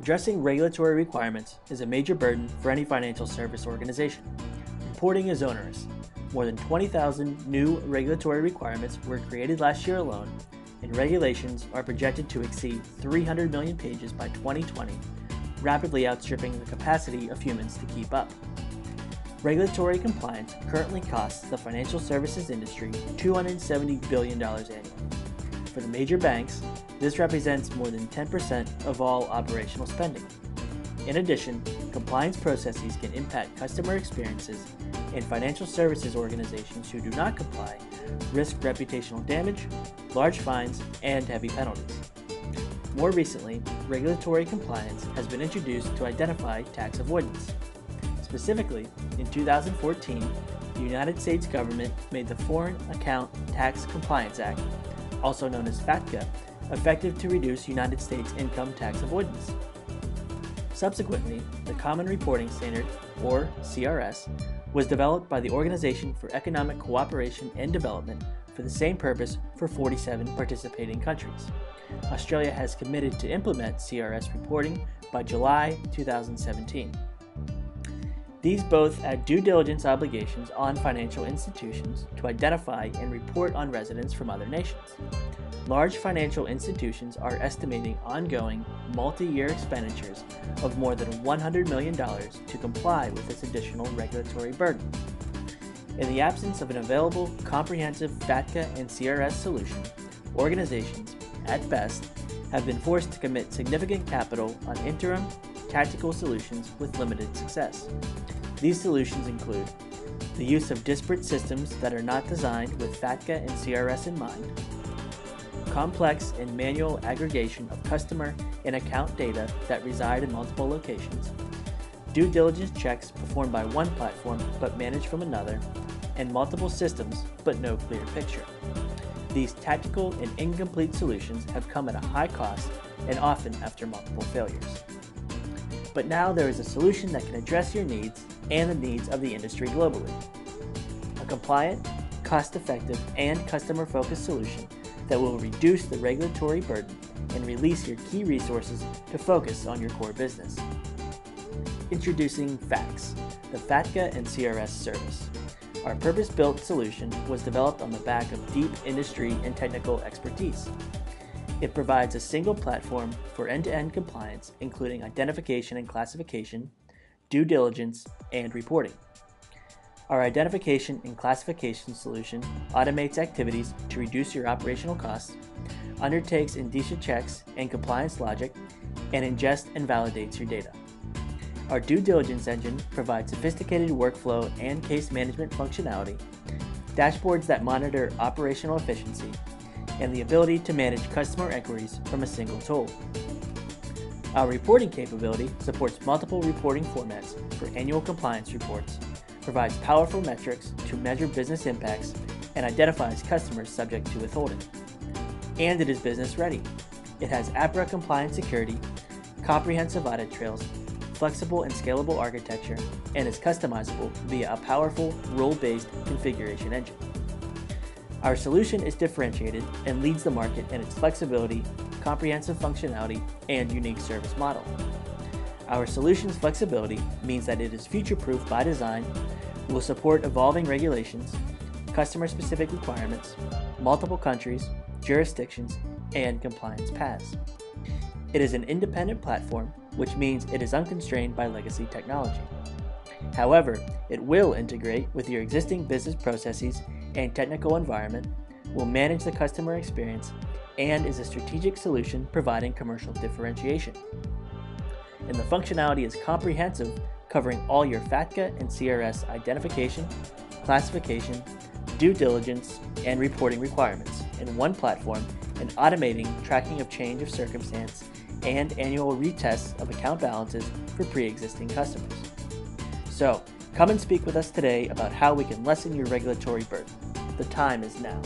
Addressing regulatory requirements is a major burden for any financial service organization. Reporting is onerous. More than 20,000 new regulatory requirements were created last year alone, and regulations are projected to exceed 300 million pages by 2020, rapidly outstripping the capacity of humans to keep up. Regulatory compliance currently costs the financial services industry $270 billion annually. For the major banks, this represents more than 10% of all operational spending. In addition, compliance processes can impact customer experiences, and financial services organizations who do not comply risk reputational damage, large fines, and heavy penalties. More recently, regulatory compliance has been introduced to identify tax avoidance. Specifically, in 2014, the United States government made the Foreign Account Tax Compliance Act, also known as FATCA, effective to reduce United States income tax avoidance. Subsequently, the Common Reporting Standard, or CRS, was developed by the Organization for Economic Cooperation and Development for the same purpose for 47 participating countries. Australia has committed to implement CRS reporting by July 2017. These both add due diligence obligations on financial institutions to identify and report on residents from other nations. Large financial institutions are estimating ongoing, multi-year expenditures of more than $100 million to comply with this additional regulatory burden. In the absence of an available, comprehensive FATCA and CRS solution, organizations, at best, have been forced to commit significant capital on interim, tactical solutions with limited success. These solutions include the use of disparate systems that are not designed with FATCA and CRS in mind, complex and manual aggregation of customer and account data that reside in multiple locations, due diligence checks performed by one platform but managed from another, and multiple systems but no clear picture. These tactical and incomplete solutions have come at a high cost and often after multiple failures. But now there is a solution that can address your needs and the needs of the industry globally. A compliant, cost-effective, and customer-focused solution that will reduce the regulatory burden and release your key resources to focus on your core business. Introducing FACS, the FATCA and CRS Service. Our purpose-built solution was developed on the back of deep industry and technical expertise. It provides a single platform for end-to-end compliance, including identification and classification, due diligence, and reporting. Our identification and classification solution automates activities to reduce your operational costs, undertakes indicia checks and compliance logic, and ingests and validates your data. Our due diligence engine provides sophisticated workflow and case management functionality, dashboards that monitor operational efficiency, and the ability to manage customer inquiries from a single tool. Our reporting capability supports multiple reporting formats for annual compliance reports, provides powerful metrics to measure business impacts, and identifies customers subject to withholding. And it is business ready. It has APRA compliant security, comprehensive audit trails, flexible and scalable architecture, and is customizable via a powerful role-based configuration engine. Our solution is differentiated and leads the market in its flexibility, comprehensive functionality, and unique service model. Our solution's flexibility means that it is future-proof by design, will support evolving regulations, customer-specific requirements, multiple countries, jurisdictions, and compliance paths. It is an independent platform, which means it is unconstrained by legacy technology. However, it will integrate with your existing business processes and technical environment, will manage the customer experience, and is a strategic solution providing commercial differentiation. And the functionality is comprehensive, covering all your FATCA and CRS identification, classification, due diligence, and reporting requirements in one platform, and automating tracking of change of circumstance and annual retests of account balances for pre-existing customers. So, come and speak with us today about how we can lessen your regulatory burden. The time is now.